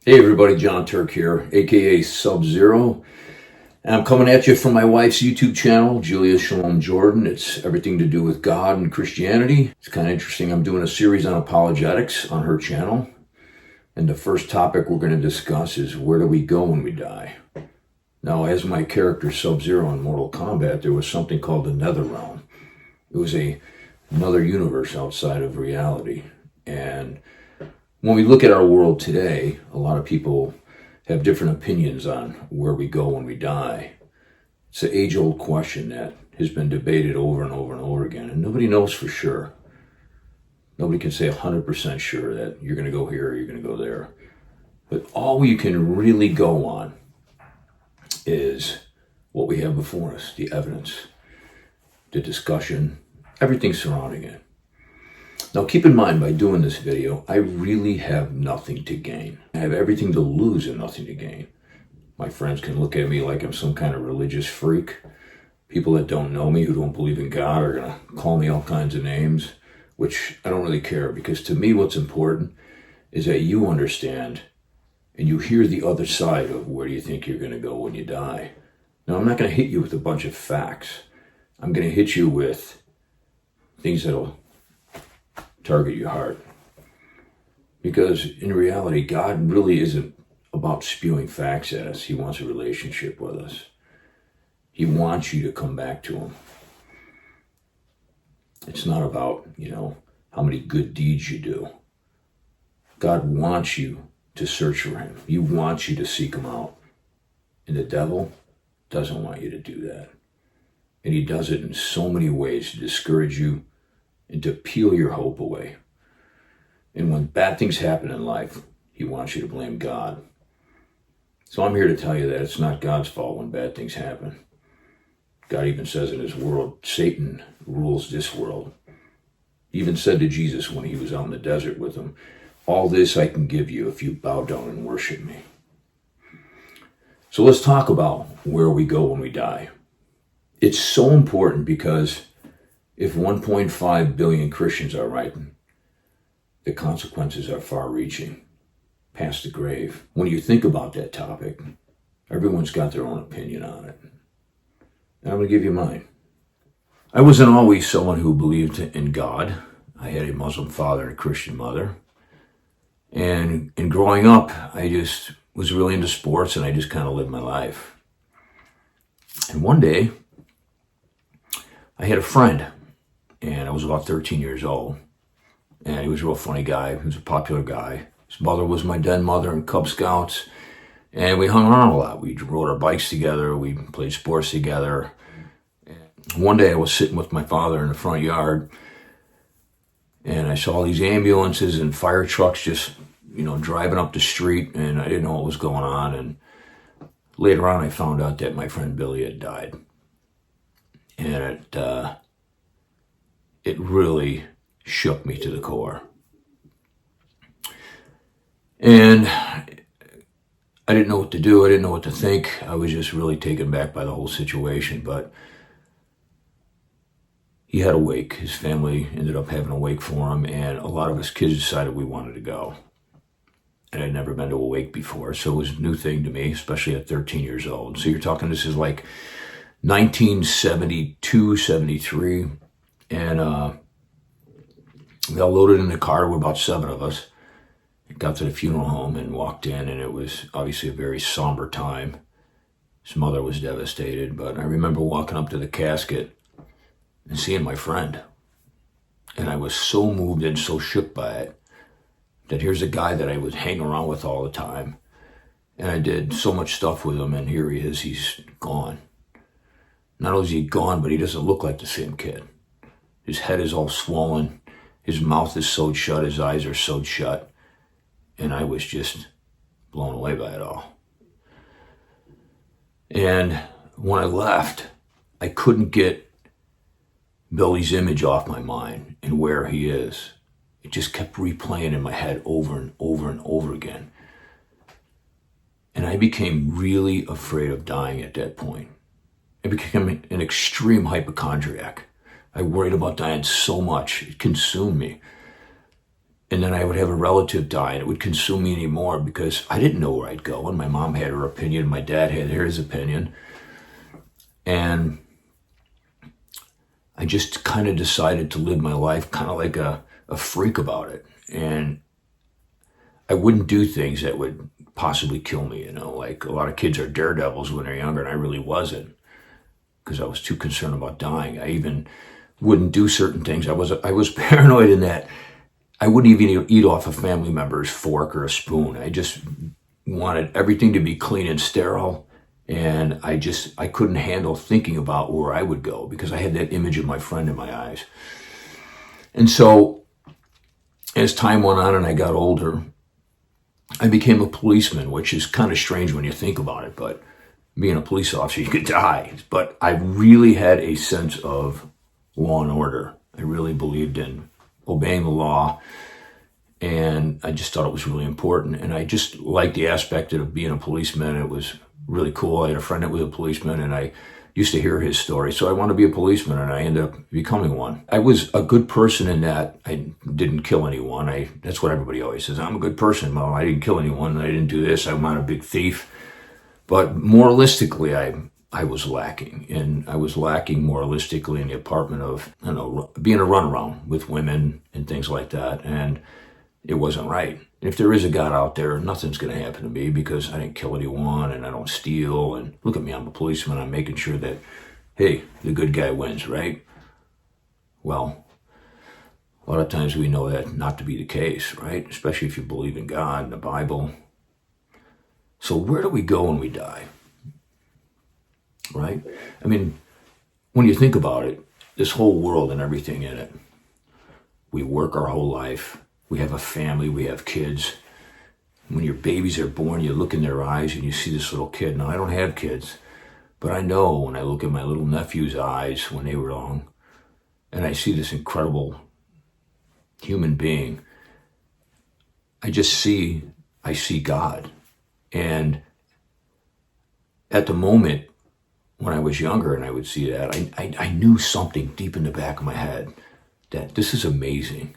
Hey everybody, John Turk here, aka Sub-Zero. I'm coming at you from my wife's YouTube channel, Julia Shalom Jordan. It's everything to do with God and Christianity. It's kind of interesting. I'm doing a series on apologetics on her channel. And the first topic we're going to discuss is where do we go when we die? Now, as my character Sub-Zero in Mortal Kombat, there was something called the Nether Realm. It was another universe outside of reality. And when we look at our world today, a lot of people have different opinions on where we go when we die. It's an age-old question that has been debated over and over and over again, and nobody knows for sure. Nobody can say 100% sure that you're going to go here or you're going to go there. But all you can really go on is what we have before us, the evidence, the discussion, everything surrounding it. Now keep in mind, by doing this video, I really have nothing to gain. I have everything to lose and nothing to gain. My friends can look at me like I'm some kind of religious freak. People that don't know me, who don't believe in God, are going to call me all kinds of names, which I don't really care, because to me what's important is that you understand and you hear the other side of where you think you're going to go when you die. Now, I'm not going to hit you with a bunch of facts. I'm going to hit you with things that'll target your heart. Because in reality, God really isn't about spewing facts at us. He wants a relationship with us. He wants you to come back to him. It's not about, how many good deeds you do. God wants you to search for him. He wants you to seek him out. And the devil doesn't want you to do that. And he does it in so many ways to discourage you and to peel your hope away. And when bad things happen in life, he wants you to blame God. So I'm here to tell you that it's not God's fault when bad things happen. God even says in his world, Satan rules this world. He even said to Jesus when he was out in the desert with him, all this I can give you if you bow down and worship me. So let's talk about where we go when we die. It's so important because if 1.5 billion Christians are right, the consequences are far-reaching, past the grave. When you think about that topic, everyone's got their own opinion on it. And I'm going to give you mine. I wasn't always someone who believed in God. I had a Muslim father and a Christian mother. And in growing up, I just was really into sports and I just kind of lived my life. And one day, I had a friend. And I was about 13 years old. And he was a real funny guy. He was a popular guy. His mother was my den mother in Cub Scouts. And we hung around a lot. We rode our bikes together. We played sports together. And one day I was sitting with my father in the front yard. And I saw these ambulances and fire trucks just, driving up the street. And I didn't know what was going on. And later on I found out that my friend Billy had died. And it really shook me to the core. And I didn't know what to do. I didn't know what to think. I was just really taken back by the whole situation. But he had a wake. His family ended up having a wake for him. And a lot of us kids decided we wanted to go. And I'd never been to a wake before. So it was a new thing to me, especially at 13 years old. So you're talking, this is like 1972, 73. And we all loaded in the car. There were about 7 of us. Got to the funeral home and walked in, and it was obviously a very somber time. His mother was devastated, but I remember walking up to the casket and seeing my friend. And I was so moved and so shook by it that here's a guy that I would hang around with all the time. And I did so much stuff with him, and here he is, he's gone. Not only is he gone, but he doesn't look like the same kid. His head is all swollen. His mouth is sewed shut. His eyes are sewed shut. And I was just blown away by it all. And when I left, I couldn't get Billy's image off my mind and where he is. It just kept replaying in my head over and over and over again. And I became really afraid of dying at that point. I became an extreme hypochondriac. I worried about dying so much, it consumed me. And then I would have a relative die, and it would consume me anymore because I didn't know where I'd go. And my mom had her opinion, my dad had his opinion. And I just kind of decided to live my life kind of like a freak about it. And I wouldn't do things that would possibly kill me, you know, like a lot of kids are daredevils when they're younger, and I really wasn't because I was too concerned about dying. I even wouldn't do certain things. I was paranoid in that I wouldn't even eat off a family member's fork or a spoon. I just wanted everything to be clean and sterile. And I couldn't handle thinking about where I would go because I had that image of my friend in my eyes. And so as time went on and I got older, I became a policeman, which is kind of strange when you think about it, but being a police officer, you could die. But I really had a sense of law and order. I really believed in obeying the law, and I just thought it was really important. And I just liked the aspect of being a policeman. It was really cool. I had a friend that was a policeman, and I used to hear his story. So I wanted to be a policeman, and I ended up becoming one. I was a good person in that I didn't kill anyone. That's what everybody always says. I'm a good person. Well, I didn't kill anyone. I didn't do this. I'm not a big thief. But moralistically, I was lacking. And I was lacking moralistically in the department of, being a runaround with women and things like that. And it wasn't right. If there is a God out there, nothing's going to happen to me because I didn't kill anyone and I don't steal. And look at me, I'm a policeman. I'm making sure that, hey, the good guy wins, right? Well, a lot of times we know that not to be the case, right? Especially if you believe in God and the Bible. So where do we go when we die? Right? I mean, when you think about it, this whole world and everything in it, we work our whole life. We have a family, we have kids. When your babies are born, you look in their eyes and you see this little kid. Now, I don't have kids, but I know when I look at my little nephew's eyes when they were young, and I see this incredible human being, I see God. And at the moment when I was younger and I would see that, I knew something deep in the back of my head that this is amazing.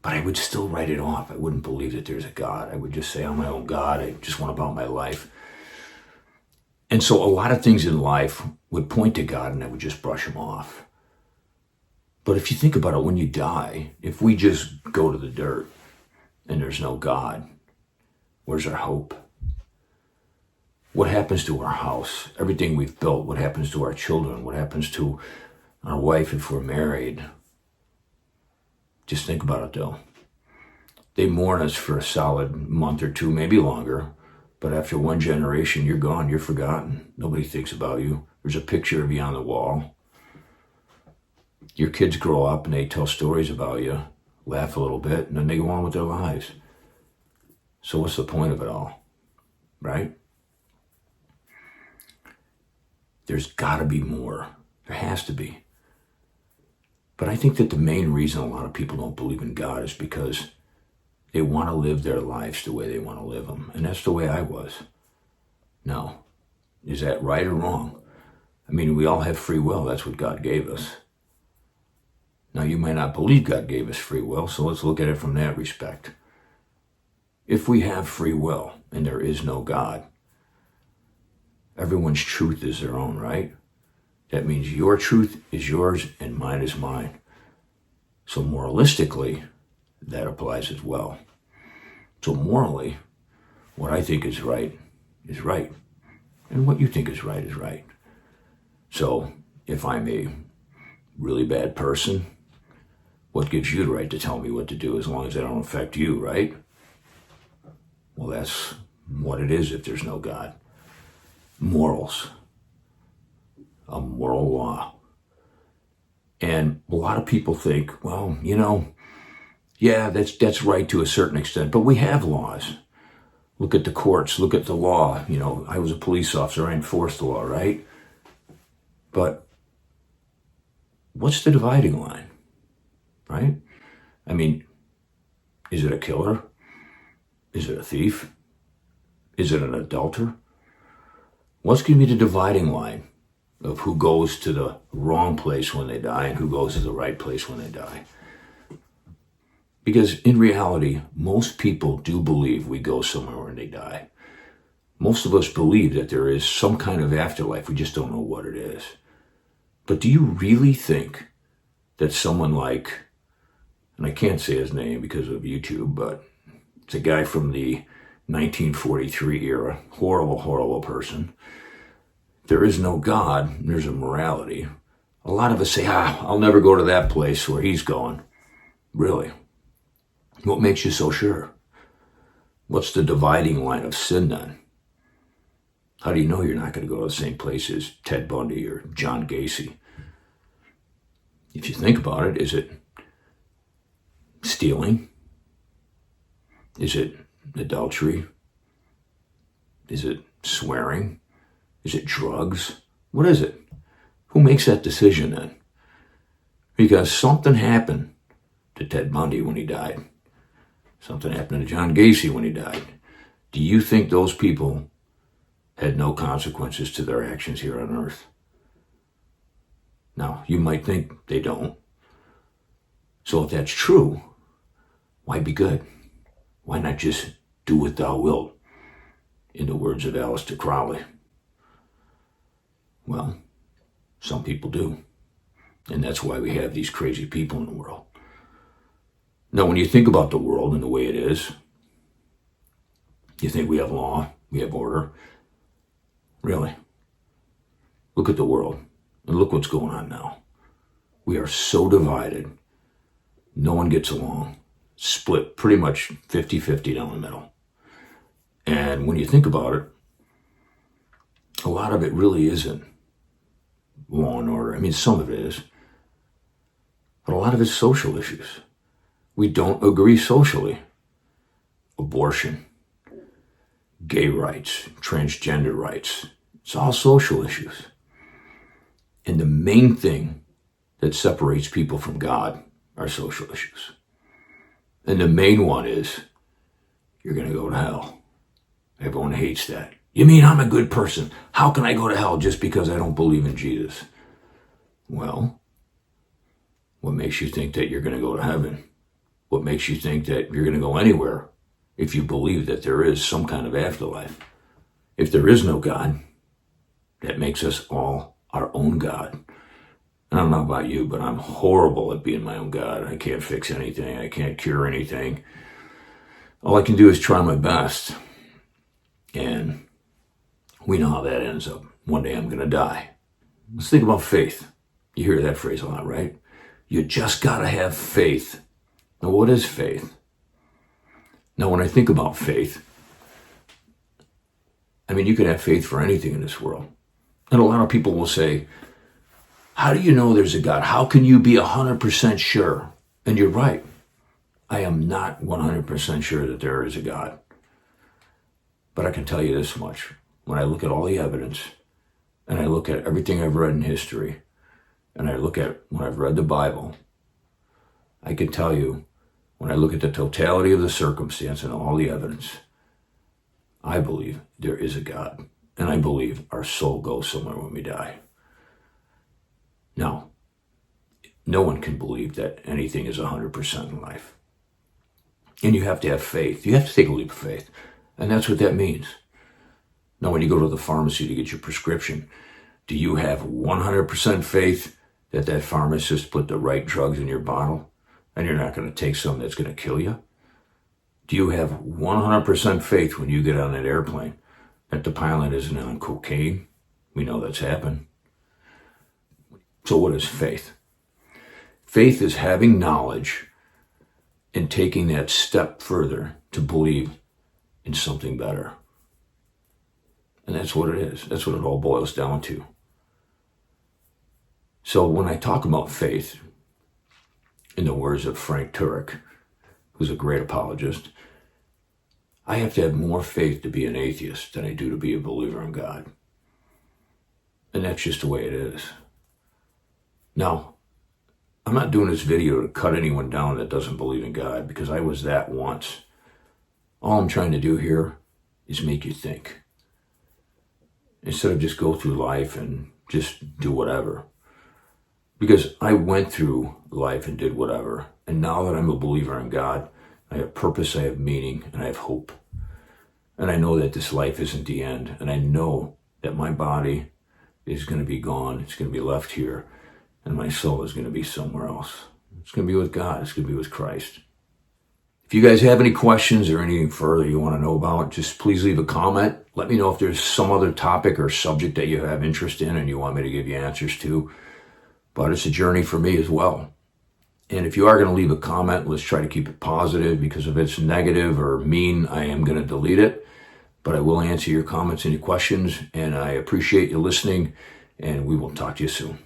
But I would still write it off. I wouldn't believe that there's a God. I would just say, I'm my own God. I just went about my life. And so a lot of things in life would point to God and I would just brush them off. But if you think about it, when you die, if we just go to the dirt and there's no God, where's our hope? What happens to our house? Everything we've built, what happens to our children? What happens to our wife if we're married? Just think about it though. They mourn us for a solid month or two, maybe longer, but after one generation, you're gone, you're forgotten. Nobody thinks about you. There's a picture of you on the wall. Your kids grow up and they tell stories about you, laugh a little bit, and then they go on with their lives. So what's the point of it all, right? There's gotta be more. There has to be. But I think that the main reason a lot of people don't believe in God is because they want to live their lives the way they want to live them. And that's the way I was. Now, is that right or wrong? I mean, we all have free will. That's what God gave us. Now, you might not believe God gave us free will, so let's look at it from that respect. If we have free will and there is no God, everyone's truth is their own, right? That means your truth is yours and mine is mine. So moralistically, that applies as well. So morally, what I think is right. And what you think is right. So if I'm a really bad person, what gives you the right to tell me what to do as long as I don't affect you, right? Well, that's what it is if there's no God. Morals. A moral law. And a lot of people think, well, yeah, that's right to a certain extent, but we have laws. Look at the courts, look at the law. I was a police officer, I enforced the law, right? But what's the dividing line, right? I mean, is it a killer? Is it a thief? Is it an adulterer? What's going to be the dividing line of who goes to the wrong place when they die and who goes to the right place when they die? Because in reality, most people do believe we go somewhere when they die. Most of us believe that there is some kind of afterlife. We just don't know what it is. But do you really think that someone like, and I can't say his name because of YouTube, but it's a guy from the 1943 era, horrible, horrible person. There is no God, there's a morality. A lot of us say, I'll never go to that place where he's going. Really? What makes you so sure? What's the dividing line of sin then? How do you know you're not going to go to the same place as Ted Bundy or John Gacy? If you think about it, is it stealing? Is it adultery? Is it swearing? Is it drugs? What is it? Who makes that decision then? Because something happened to Ted Bundy when he died. Something happened to John Gacy when he died. Do you think those people had no consequences to their actions here on earth? Now, you might think they don't. So if that's true, why be good? Why not just do what thou wilt, in the words of Aleister Crowley? Well, some people do. And that's why we have these crazy people in the world. Now, when you think about the world and the way it is, you think we have law, we have order. Really? Look at the world and look what's going on now. We are so divided. No one gets along. Split pretty much 50-50 down the middle. And when you think about it, a lot of it really isn't law and order. I mean, some of it is. But a lot of it's social issues. We don't agree socially. Abortion, gay rights, transgender rights. It's all social issues. And the main thing that separates people from God are social issues. And the main one is, you're going to go to hell. Everyone hates that. You mean I'm a good person? How can I go to hell just because I don't believe in Jesus? Well, what makes you think that you're going to go to heaven? What makes you think that you're going to go anywhere if you believe that there is some kind of afterlife? If there is no God, that makes us all our own God. And I don't know about you, but I'm horrible at being my own God. I can't fix anything. I can't cure anything. All I can do is try my best. And we know how that ends up. One day I'm going to die. Let's think about faith. You hear that phrase a lot, right? You just got to have faith. Now, what is faith? Now, when I think about faith, I mean, you can have faith for anything in this world. And a lot of people will say, how do you know there's a God? How can you be 100% sure? And you're right. I am not 100% sure that there is a God. But I can tell you this much. When I look at all the evidence, and I look at everything I've read in history, and I look at when I've read the Bible, I can tell you, when I look at the totality of the circumstance and all the evidence, I believe there is a God. And I believe our soul goes somewhere when we die. Now, no one can believe that anything is 100% in life. And you have to have faith. You have to take a leap of faith. And that's what that means. Now, when you go to the pharmacy to get your prescription, do you have 100% faith that that pharmacist put the right drugs in your bottle and you're not going to take something that's going to kill you? Do you have 100% faith when you get on that airplane that the pilot isn't on cocaine? We know that's happened. So what is faith? Faith is having knowledge and taking that step further to believe in something better. And that's what it is. That's what it all boils down to. So when I talk about faith, in the words of Frank Turk, who's a great apologist, I have to have more faith to be an atheist than I do to be a believer in God. And that's just the way it is. Now, I'm not doing this video to cut anyone down that doesn't believe in God, because I was that once. All I'm trying to do here is make you think. Instead of just go through life and just do whatever. Because I went through life and did whatever. And now that I'm a believer in God, I have purpose, I have meaning, and I have hope. And I know that this life isn't the end. And I know that my body is going to be gone. It's going to be left here. And my soul is going to be somewhere else. It's going to be with God. It's going to be with Christ. If you guys have any questions or anything further you want to know about, just please leave a comment. Let me know if there's some other topic or subject that you have interest in and you want me to give you answers to. But it's a journey for me as well. And if you are going to leave a comment, let's try to keep it positive, because if it's negative or mean, I am going to delete it. But I will answer your comments and your questions, and I appreciate you listening, and we will talk to you soon.